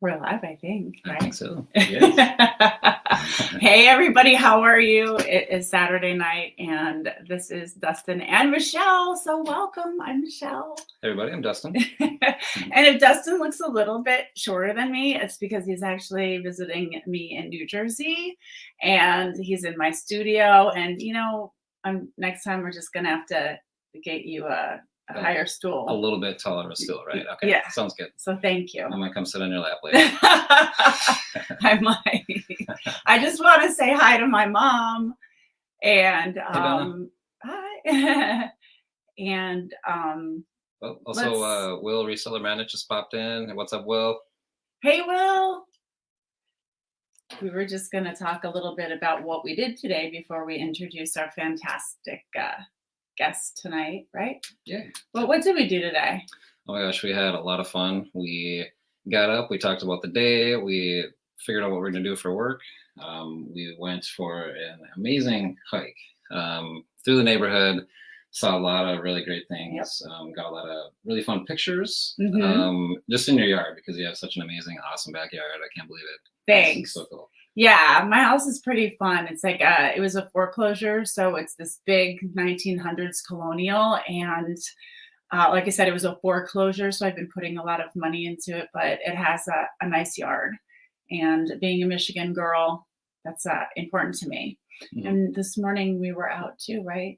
We're live, I think. Right? I think so. Yes. Hey, everybody. How are you? It is Saturday night, and this is Dustin and Michelle. So welcome. I'm Michelle. Hey, everybody. I'm Dustin. And if Dustin looks a little bit shorter than me, it's because he's actually visiting me in New Jersey, and he's in my studio. And, next time we're just going to have to get you a higher stool. A little bit taller of a stool, right? Okay. Yeah. Sounds good. So thank you. I might come sit on your lap later. I might. I just want to say hi to my mom. And hi. And well, also Will, Reseller Manager, just popped in. What's up, Will? Hey, Will. We were just going to talk a little bit about what we did today before we introduce our fantastic guest tonight, right? Yeah. Well, what did we do today? Oh my gosh, we had a lot of fun. We got up, we talked about the day, we figured out what we're going to do for work. We went for an amazing hike through the neighborhood, saw a lot of really great things, got a lot of really fun pictures, just in your yard, because you have such an amazing, awesome backyard. I can't believe it. Thanks. So cool. Yeah, my house is pretty fun. It's like it was a foreclosure, so it's this big 1900s colonial, and like I said, it was a foreclosure, so I've been putting a lot of money into it, but it has a nice yard. And being a Michigan girl, that's important to me. Mm-hmm. And this morning we were out too, right?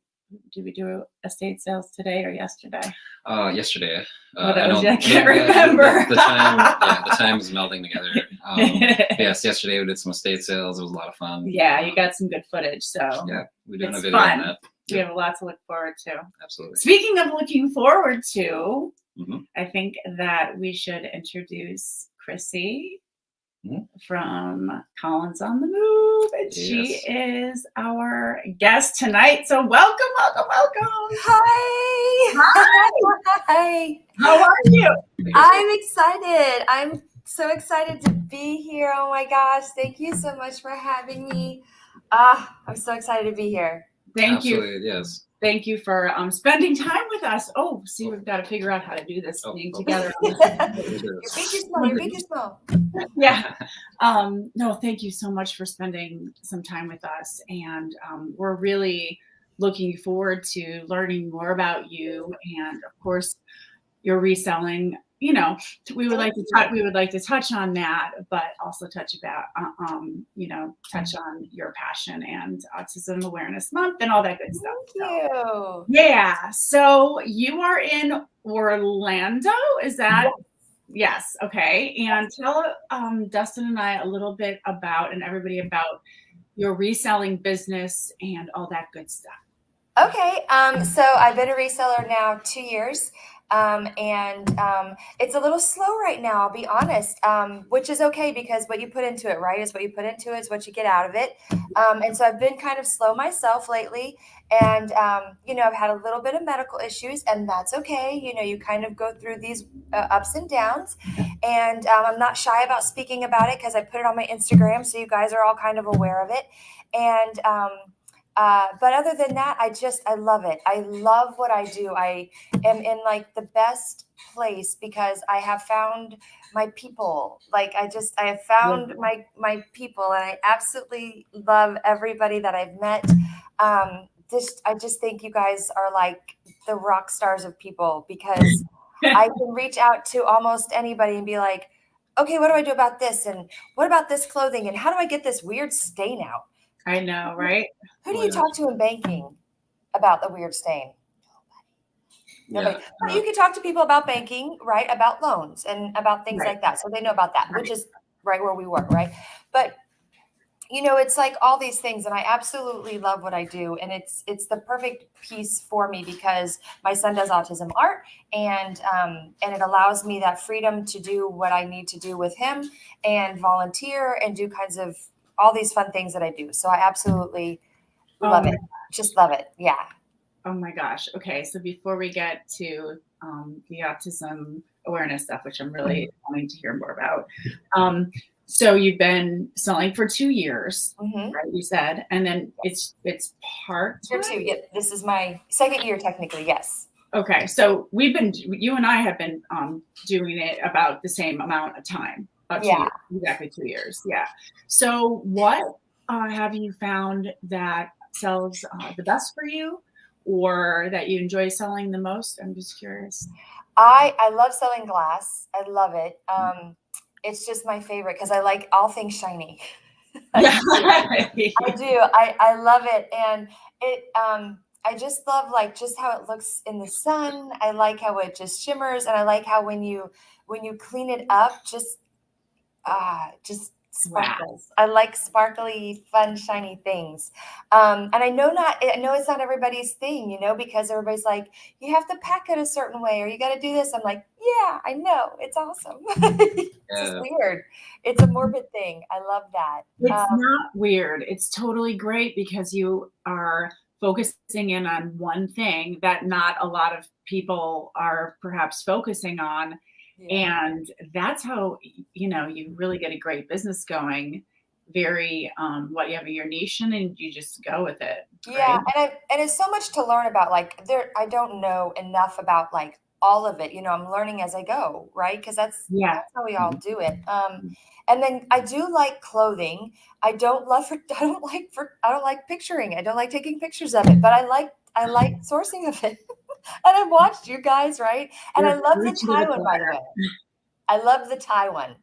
Did we do estate sales today or yesterday? Yesterday. I can't remember. The time is melding together. Yes, yesterday we did some estate sales. It was a lot of fun. Yeah, you got some good footage. So yeah, we're doing a video on that. We have a lot to look forward to. Absolutely. Speaking of looking forward to, I think that we should introduce Crissy from Collins on the Move, and she is our guest tonight. So welcome. Hi. Hi. How are you? I'm excited. I'm so excited to be here. Oh my gosh. Thank you so much for having me. I'm so excited to be here. Thank Absolutely, you. Yes. Thank you for spending time with us. Oh, see, we've got to figure out how to do this thing together. Your big is small. Yeah. No, thank you so much for spending some time with us. And we're really looking forward to learning more about you. And of course, your reselling. We would like to touch on that, but also touch on your passion and Autism Awareness Month and all that good stuff. Thank you. Yeah. So you are in Orlando, is that? Yes. Okay. And tell Dustin and I a little bit about, and everybody about, your reselling business and all that good stuff. Okay. So I've been a reseller now 2 years. It's a little slow right now, I'll be honest, which is okay, because what you put into it, right, is what you put into it is what you get out of it. And so I've been kind of slow myself lately, and, I've had a little bit of medical issues, and that's okay. You kind of go through these ups and downs, and I'm not shy about speaking about it, because I put it on my Instagram, so you guys are all kind of aware of it. And, but other than that, I love it. I love what I do. I am in like the best place, because I have found my people. Like I have found my people, and I absolutely love everybody that I've met. I just think you guys are like the rock stars of people, because I can reach out to almost anybody and be like, okay, what do I do about this? And what about this clothing? And how do I get this weird stain out? I know, right? Who do you talk to in banking about the weird stain? Nobody. But you can talk to people about banking, right? About loans and about things like that. So they know about that, which is right where we work, right? But it's like all these things, and I absolutely love what I do. And it's the perfect piece for me, because my son does autism art, and it allows me that freedom to do what I need to do with him, and volunteer and do kinds of all these fun things that I do. So I absolutely love it. Just love it. Yeah. Oh my gosh. Okay. So before we get to the autism awareness stuff, which I'm really wanting to hear more about. So you've been selling for 2 years, right? You said, and then it's part-time? Year 2. Yeah, this is my second year technically. Yes. Okay. So you and I have been doing it about the same amount of time. About 2 Yeah. years, exactly 2 years. Yeah. So what have you found that sells the best for you, or that you enjoy selling the most? I'm just curious. I love selling glass. I love it. It's just my favorite because I like all things shiny. Yeah. I do. I love it, and it. I just love like just how it looks in the sun. I like how it just shimmers, and I like how when you clean it up, just Wow. sparkles. I like sparkly, fun, shiny things. And I know it's not everybody's thing, because everybody's like, you have to pack it a certain way or you got to do this. I'm like, yeah, I know. It's awesome. It's just weird. It's a morbid thing. I love that. It's not weird. It's totally great because you are focusing in on one thing that not a lot of people are perhaps focusing on. Yeah. And that's how, you really get a great business going. Very, what you have in your niche and you just go with it. Yeah, Right? and it's so much to learn about. Like I don't know enough about like all of it. I'm learning as I go, right? Because Yeah. that's how we all do it. Mhm. And then I do like clothing. I don't love for I don't like picturing. I don't like taking pictures of it, but I like sourcing of it. And I watched you guys, right? And I You're love the preaching to tie the one, by the choir. way. I love the tie one.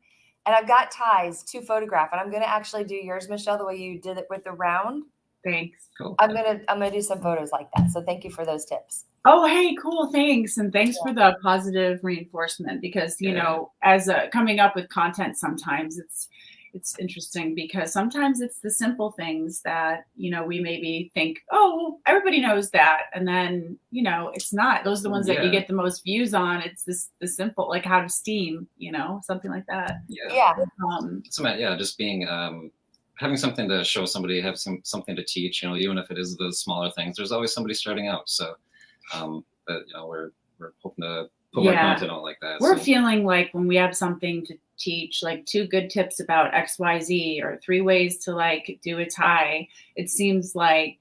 And I've got ties to photograph. And I'm gonna actually do yours, Michelle, the way you did it with the round. Thanks. Cool. I'm gonna do some photos like that. So thank you for those tips. Oh, hey, cool. Thanks. And thanks Yeah. for the positive reinforcement because, as coming up with content, sometimes it's interesting because sometimes it's the simple things that, we maybe think, oh, well, everybody knows that. And then, it's not. Those are the ones that you get the most views on. It's the simple, like how to steam, something like that. Yeah. Just being having something to show somebody, have something to teach, even if it is the smaller things, there's always somebody starting out. So that we're hoping to put more content out like that. We're feeling like when we have something to teach, like 2 good tips about XYZ or 3 ways to like do a tie, it seems like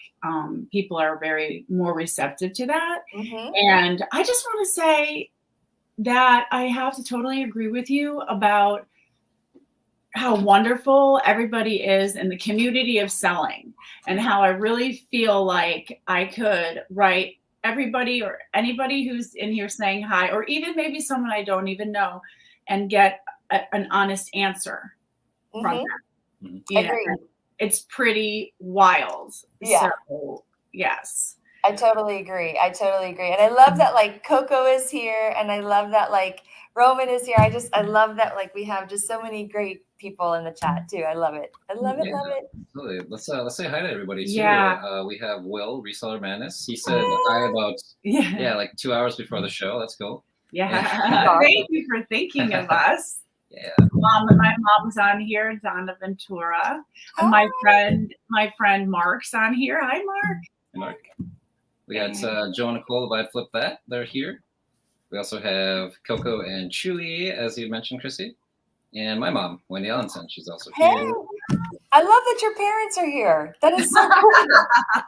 people are very more receptive to that. Mm-hmm. And I just want to say that I have to totally agree with you about how wonderful everybody is in the community of selling and how I really feel like I could write everybody or anybody who's in here saying hi, or even maybe someone I don't even know, and get an honest answer from Mm-hmm. them. Agreed. It's pretty wild. Yeah. So, yes. I totally agree. And I love that like Coco is here, and I love that like Roman is here. I love that like we have just so many great people in the chat too. I love it. Love it. Absolutely. Let's say hi to everybody too. Yeah. We have Will, Reseller Madness. He said hi about like 2 hours before the show. That's cool. Yeah. Thank you for thinking of us. Yeah. My mom's on here, Donna Ventura. And my friend Mark's on here. Hi, Mark. Hey, Mark. We got Joe and Nicole, if I flip that, they're here. We also have Coco and Chewy, as you mentioned, Crissy. And my mom, Wendy Allenson, she's also here. I love that your parents are here. That is so cool.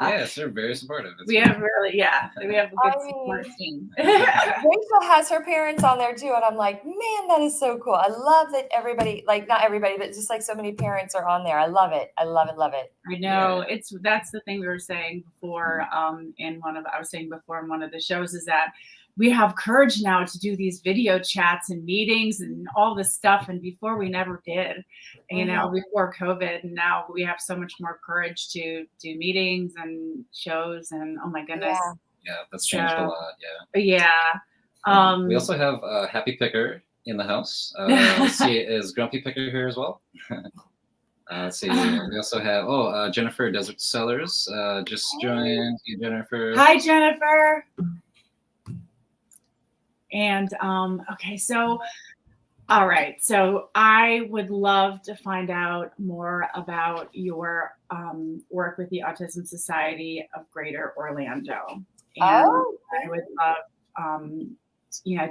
Yes, they're very supportive. We have a good support team. Rachel has her parents on there too, and I'm like, man, that is so cool. I love that everybody, like not everybody, but just like so many parents are on there. I love it. I know. Yeah. That's the thing we were saying before in one of the shows is that we have courage now to do these video chats and meetings and all this stuff. And before we never did, before COVID, and now we have so much more courage to do meetings and shows. And oh my goodness. Yeah, that's changed a lot. Yeah. We also have Happy Picker in the house. Let's see, is Grumpy Picker here as well? Let's see. We also have Jennifer Desert Sellers just joined. Jennifer. Hi, Jennifer. And okay, so all right. So I would love to find out more about your work with the Autism Society of Greater Orlando. And I would love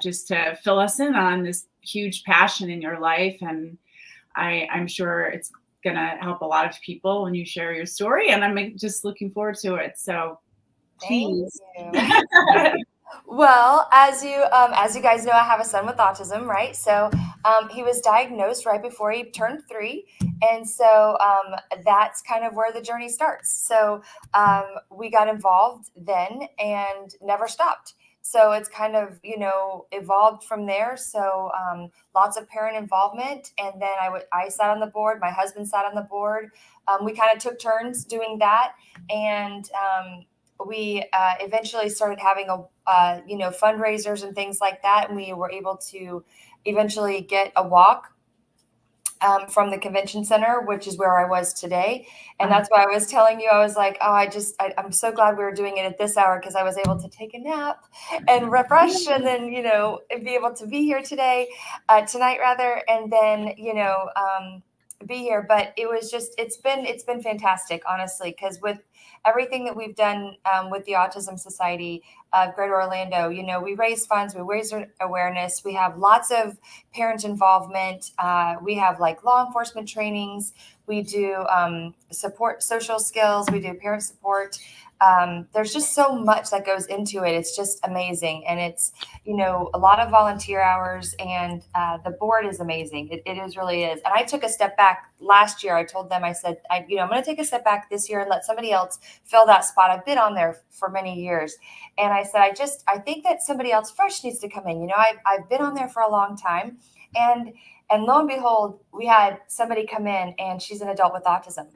just to fill us in on this huge passion in your life. And I'm sure it's gonna help a lot of people when you share your story. And I'm just looking forward to it. So please. Thank you. Well, as you guys know, I have a son with autism, right? So He was diagnosed right before he turned 3. And so that's kind of where the journey starts. So we got involved then and never stopped. So it's kind of, evolved from there. So lots of parent involvement. And then I sat on the board. My husband sat on the board. We kind of took turns doing that. And we eventually started having fundraisers and things like that. And we were able to eventually get a walk from the convention center, which is where I was today. And that's why I was telling you, I was like, oh, I'm so glad we were doing it at this hour, because I was able to take a nap and refresh and then, and be able to be here tonight rather. And then, be here. But it was it's been fantastic, honestly, because with everything that we've done with the Autism Society of Greater Orlando, we raise funds, we raise awareness, we have lots of parent involvement, we have like law enforcement trainings, we do support social skills, we do parent support. There's just so much that goes into it. It's just amazing. And it's, a lot of volunteer hours, and the board is amazing. It really is. And I took a step back last year. I told them, I said, I'm going to take a step back this year and let somebody else fill that spot. I've been on there for many years. And I said, I think that somebody else fresh needs to come in. I've been on there for a long time. And lo and behold, we had somebody come in, and she's an adult with autism.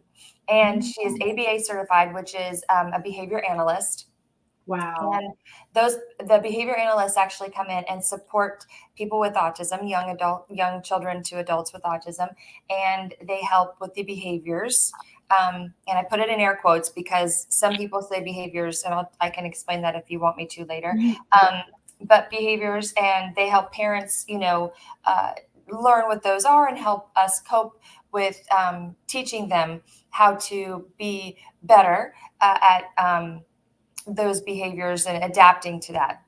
And she is ABA certified, which is a behavior analyst. Wow. And the behavior analysts actually come in and support people with autism, young children to adults with autism, and they help with the behaviors. And I put it in air quotes because some people say behaviors, and I can explain that if you want me to later. But behaviors, and they help parents, learn what those are and help us cope with teaching them how to be better at those behaviors and adapting to that.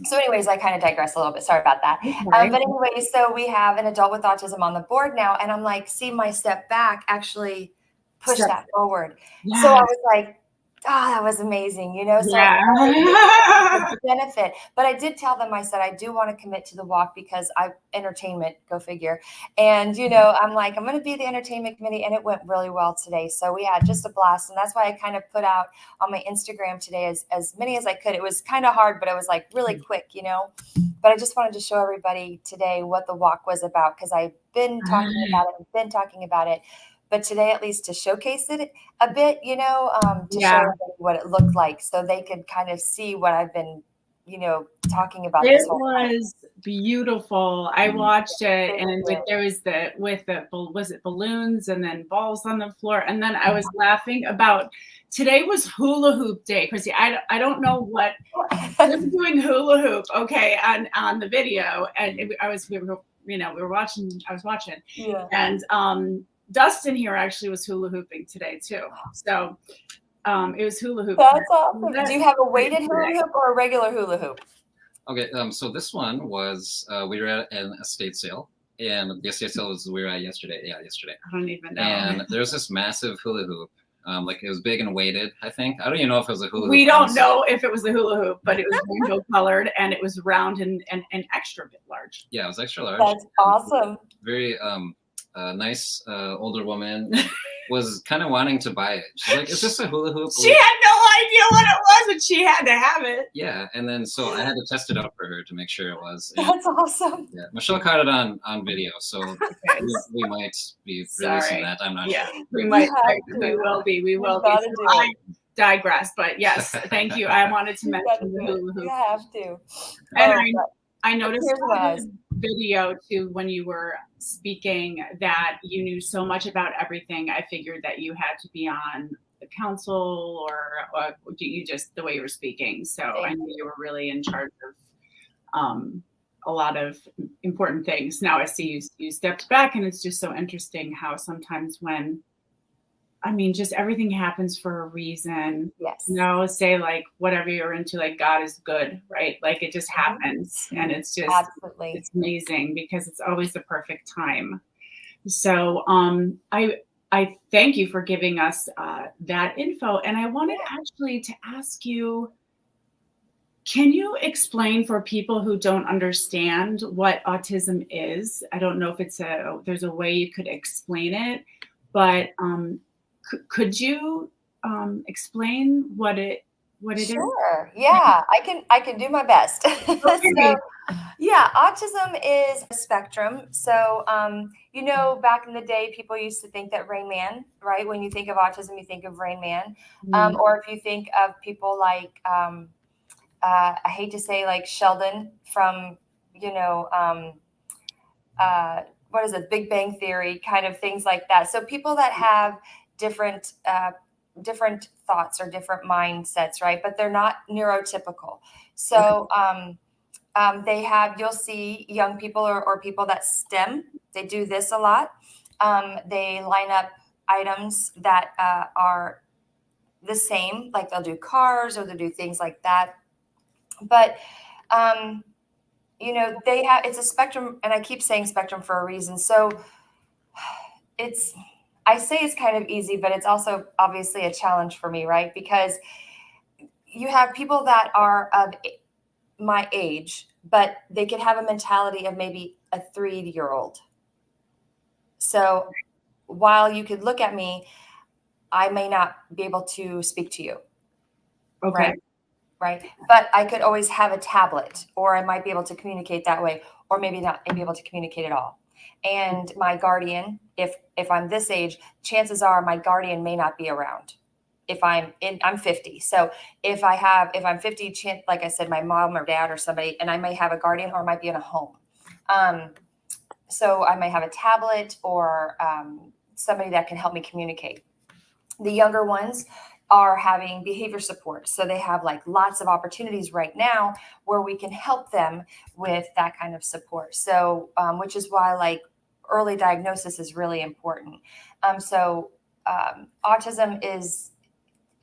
So anyways, I kind of digress a little bit. Sorry about that. But anyway, so we have an adult with autism on the board now. And I'm like, see my step back actually push that forward. Yeah. So I was like, that was amazing, So the benefit. But I did tell them, I said, I do want to commit to the walk because entertainment, go figure. And, I'm like, I'm going to be the entertainment committee. And it went really well today. So we had just a blast. And that's why I kind of put out on my Instagram today as many as I could. It was kind of hard, but it was like really quick, But I just wanted to show everybody today what the walk was about, because I've been talking about it. But today, at least, to showcase it a bit, to show everybody what it looked like, so they could kind of see what I've been, talking about. It was beautiful. I watched it, and was it balloons and then balls on the floor, and then I was laughing about today was hula hoop day, Crissy. I don't know what they're doing hula hoop, okay, on the video, and I was watching, and Dustin here actually was hula hooping today too. So it was hula hoop. That's awesome. Do you have a weighted hula hoop or a regular hula hoop? Okay, so this one was we were at an estate sale, and the estate sale was we were at yesterday. Yeah, yesterday. I don't even know. And there's this massive hula hoop. Like it was big and weighted, I think. I don't even know if it was a hula hoop. We don't know if it was a hula hoop, but it was rainbow colored, and it was round and extra bit large. Yeah, it was extra large. That's awesome. Very nice older woman was kind of wanting to buy it. She's like, "Is this a hula hoop?" She had no idea what it was, and she had to have it. Yeah, and then so I had to test it out for her to make sure it was. And, that's awesome. Yeah, Michelle caught it on video, so we might be releasing that. I'm not sure. We might. We will be. We will be. I digress, but yes, thank you. I wanted to mention the hula hoop. You have to. And I noticed video too when you were speaking that you knew so much about everything. I figured that you had to be on the council or you just the way you were speaking. So I knew you were really in charge of a lot of important things. Now I see you stepped back, and it's just so interesting how sometimes just everything happens for a reason. Yes. Say like whatever you're into, like God is good, right? Like it just happens, and it's just absolutely, it's amazing because it's always the perfect time. So I thank you for giving us that info, and I wanted actually to ask you, Can you explain for people who don't understand what autism is? I don't know if there's a way you could explain it, but could you explain what it is? Sure. Yeah, I can do my best. So Okay. yeah, autism is a spectrum. So back in the day, people used to think that Rain Man, right? When you think of autism, you think of Rain Man. Mm, Or if you think of people like I hate to say like Sheldon from, you know, what is it, Big Bang Theory, kind of things like that. So people that have different thoughts or different mindsets, right? But they're not neurotypical. okay. So you'll see young people or people that STEM. They do this a lot. They line up items that are the same, like they'll do cars or they'll do things like that. But um, it's a spectrum, and I keep saying spectrum for a reason. So it's I say it's kind of easy, but it's also obviously a challenge for me, right? Because you have people that are of my age, but they could have a mentality of maybe a 3-year-old. So while you could look at me, I may not be able to speak to you, Okay. right? Right. But I could always have a tablet, or I might be able to communicate that way, or maybe not be able to communicate at all. And my guardian, if I'm this age, chances are my guardian may not be around. I'm 50. So if I'm 50, like I said, my mom or dad or somebody, and I may have a guardian or I might be in a home. So I might have a tablet or somebody that can help me communicate. The younger ones are having behavior support. So they have like lots of opportunities right now where we can help them with that kind of support. So, which is why like early diagnosis is really important. Autism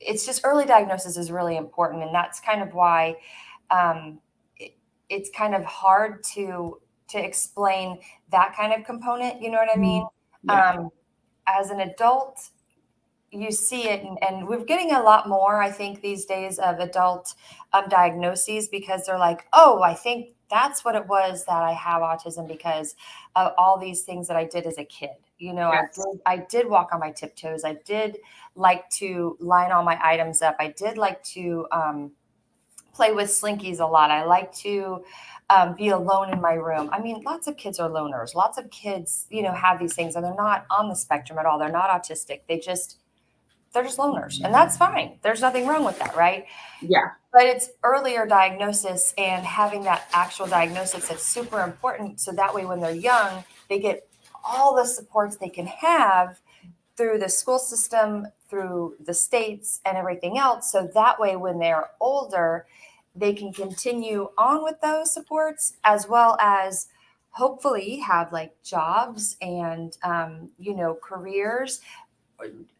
it's just early diagnosis is really important. And that's kind of why it's kind of hard to explain that kind of component. You know what I mean? Yeah. As an adult, you see it, and we're getting a lot more, I think, these days of adult diagnoses, because they're like, oh, I think that's what it was, that I have autism because of all these things that I did as a kid. Yes. I did walk on my tiptoes. I did like to line all my items up. I did like to play with slinkies a lot. I like to be alone in my room. I mean, lots of kids are loners. Lots of kids, have these things, and they're not on the spectrum at all. They're not autistic. They're just loners, and that's fine. There's nothing wrong with that, right? Yeah. But it's earlier diagnosis and having that actual diagnosis that's super important. So that way, when they're young, they get all the supports they can have through the school system, through the states and everything else. So that way, when they're older, they can continue on with those supports, as well as hopefully have like jobs and, careers.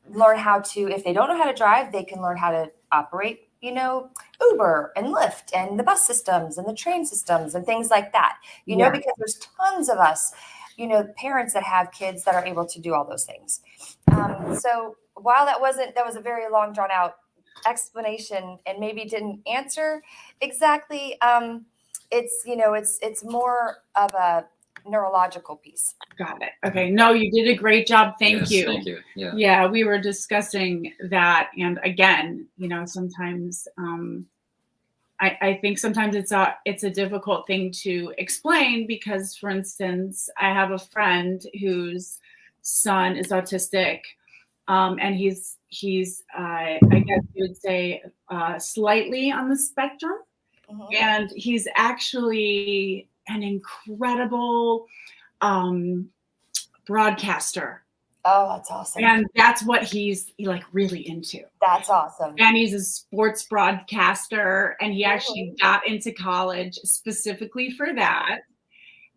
Learn how to, if they don't know how to drive, they can learn how to operate, Uber and Lyft and the bus systems and the train systems and things like that, Yeah. because there's tons of us, parents that have kids that are able to do all those things. So while that was a very long drawn out explanation and maybe didn't answer exactly, it's more of a neurological piece. Got it. Okay. No, you did a great job. Thank Yes, you. thank you. Yeah. Yeah, we were discussing that. And again, sometimes I think sometimes it's a difficult thing to explain because, for instance, I have a friend whose son is autistic, and he's I guess you would say slightly on the spectrum, Mhm. and he's actually an incredible broadcaster. Oh, that's awesome. And that's what he's like really into. That's awesome. And he's a sports broadcaster, and he actually got into college specifically for that.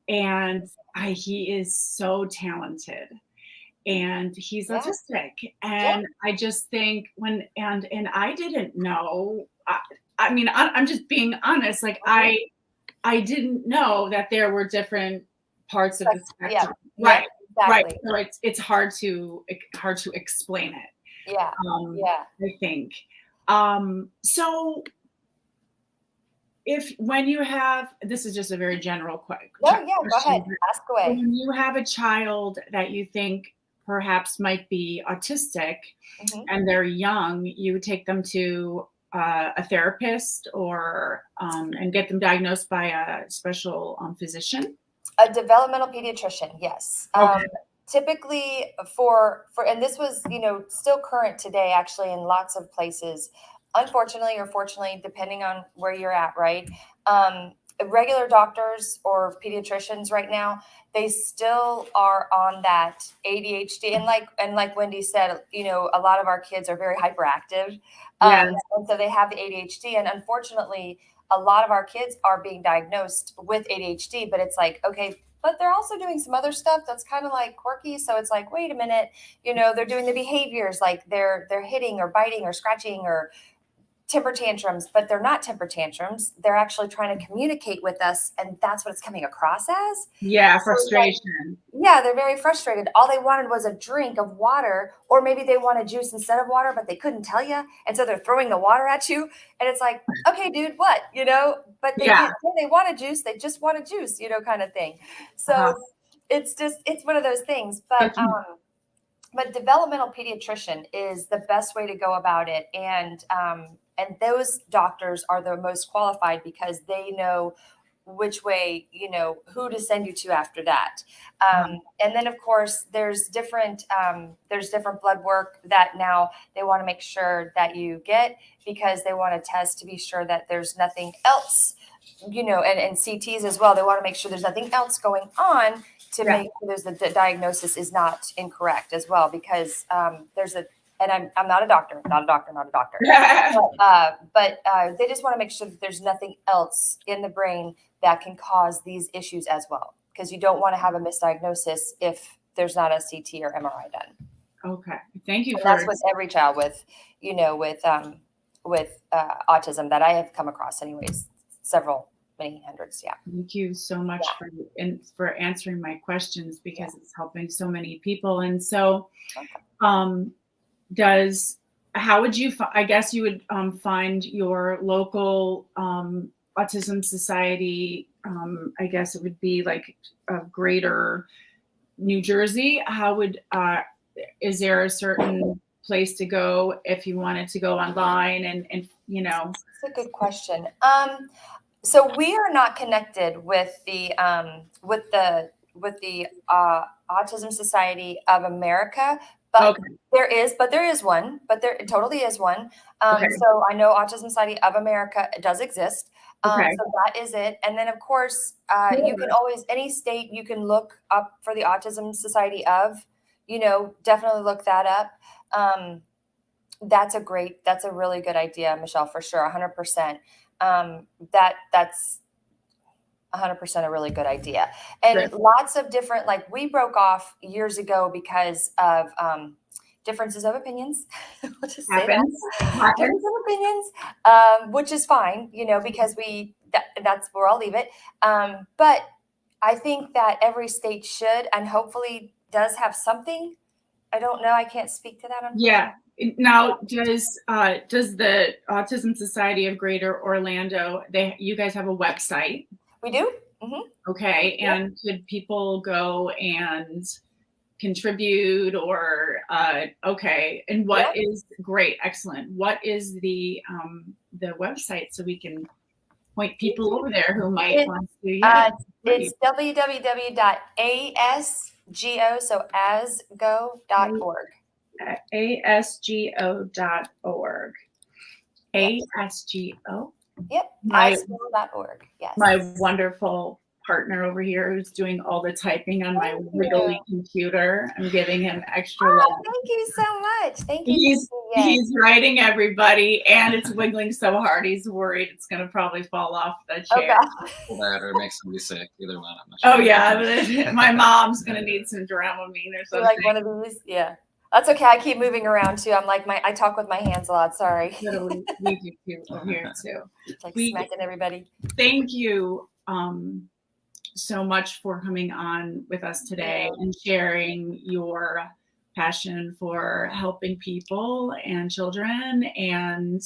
And he is so talented, and he's Yeah. autistic. And I just think and I didn't know. I mean, I'm just being honest. Like I didn't know that there were different parts of the Yeah. spectrum. Right. Right. Exactly. So it's hard to explain it. Yeah. Yeah. I think. So when you have, this is just a very general No, yeah, go question, ahead. Ask away. when you have a child that you think perhaps might be autistic Mhm. and they're young, you take them to a therapist or and get them diagnosed by a special physician. A developmental pediatrician, yes. Okay. Typically and this was, still current today, actually, in lots of places, unfortunately or fortunately, depending on where you're at, right? Regular doctors or pediatricians right now, they still are on that ADHD. And like Wendy said, a lot of our kids are very hyperactive. Yes. And so they have the ADHD. And unfortunately, a lot of our kids are being diagnosed with ADHD, but it's like, okay, but they're also doing some other stuff that's kind of like quirky. So it's like, wait a minute, they're doing the behaviors, like they're hitting or biting or scratching or temper tantrums, but they're not temper tantrums. They're actually trying to communicate with us, and that's what it's coming across as. Yeah, So it's like, frustration. yeah, they're very frustrated. All they wanted was a drink of water, or maybe they wanted juice instead of water, but they couldn't tell you. And so they're throwing the water at you. And it's like, okay, dude, what? But they Yeah. can't say they want a juice. They just want a juice, kind of thing. So Uh-huh. it's one of those things. But developmental pediatrician is the best way to go about it. And those doctors are the most qualified because they know which way, who to send you to after that. And then of course there's different blood work that now they want to make sure that you get, because they want to test to be sure that there's nothing else, and CTs as well. They want to make sure there's nothing else going on to make sure the diagnosis is not incorrect as well, because and I'm not a doctor, not a doctor. But they just want to make sure that there's nothing else in the brain that can cause these issues as well, because you don't want to have a misdiagnosis if there's not a CT or MRI done. Okay, thank you. And that's with every child with autism that I have come across, anyways, many hundreds. Yeah. Thank you so much for answering my questions, because it's helping so many people. And so, how would you, I guess you would find your local Autism Society, I guess it would be like a greater New Jersey. How would, is there a certain place to go if you wanted to go online and That's a good question. So we are not connected with the Autism Society of America, but there is one. There totally is one. So I know Autism Society of America does exist. So that is it. And then of course, you can always, any state you can look up for the Autism Society of, definitely look that up. That's a really good idea, Michelle, for sure. 100%. That's 100% a really good idea. And lots of different, like we broke off years ago because of differences of opinions. We'll just say that. Differences of opinions, which is fine, because that's where I'll leave it. But I think that every state should, and hopefully does have something. I don't know. I can't speak to that. Yeah. Now, does the Autism Society of Greater Orlando, you guys have a website? We do. Mm-hmm. Okay. And could people go and contribute or, and what is great. Excellent. What is the website so we can point people over there who might want to? It's www.asgo, so asgo.org. asgo.org. ASGO. Yep. asgo.org. Yes. My wonderful partner over here who's doing all the typing on my wiggly computer. I'm giving him extra love. Thank you so much. Thank you. He's writing everybody, and it's wiggling so hard he's worried it's going to probably fall off the chair. That or make somebody sick. Either one. I'm not sure. Oh yeah, my mom's going to need some Dramamine or something. Like one of these, yeah. That's okay. I keep moving around too. I'm like I talk with my hands a lot. Sorry. Literally, we do too here too. Like smacking everybody. Thank you so much for coming on with us today and sharing your passion for helping people and children and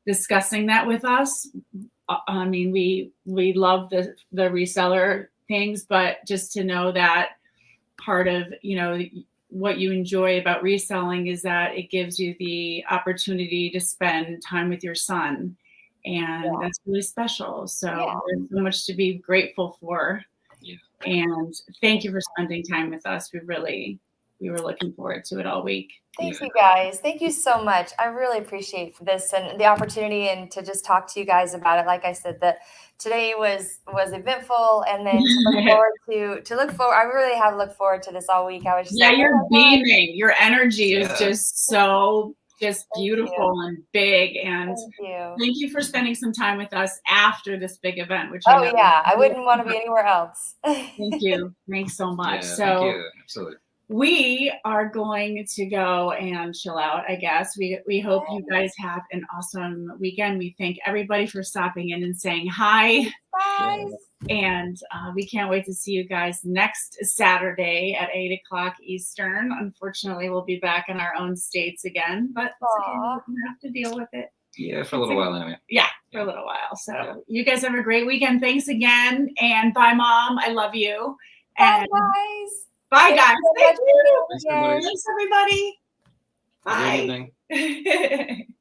discussing that with us. I mean, we love the reseller things, but just to know that part of, what you enjoy about reselling is that it gives you the opportunity to spend time with your son. And that's really special. So there's so much to be grateful for. Yeah. And thank you for spending time with us. We were looking forward to it all week. Thank you guys. Thank you so much. I really appreciate this and the opportunity and to just talk to you guys about it. Like I said, that today was eventful, and then to look forward. I really have looked forward to this all week. I was just you're beaming. Your energy is just so beautiful and big. And thank you for spending some time with us after this big event, which I wouldn't want to be anywhere else. Thank you. Thanks so much. Yeah, so thank you. Absolutely. We are going to go and chill out, I guess. We hope you guys have an awesome weekend. We thank everybody for stopping in and saying hi. Bye. And we can't wait to see you guys next Saturday at 8 o'clock Eastern. Unfortunately, we'll be back in our own states again, but we'll have to deal with it. Yeah, for a little while anyway. Yeah, for a little while. So you guys have a great weekend. Thanks again. And bye, Mom. I love you. Bye, guys. Bye, guys. Thank you. Thanks, everybody. Bye. Good evening.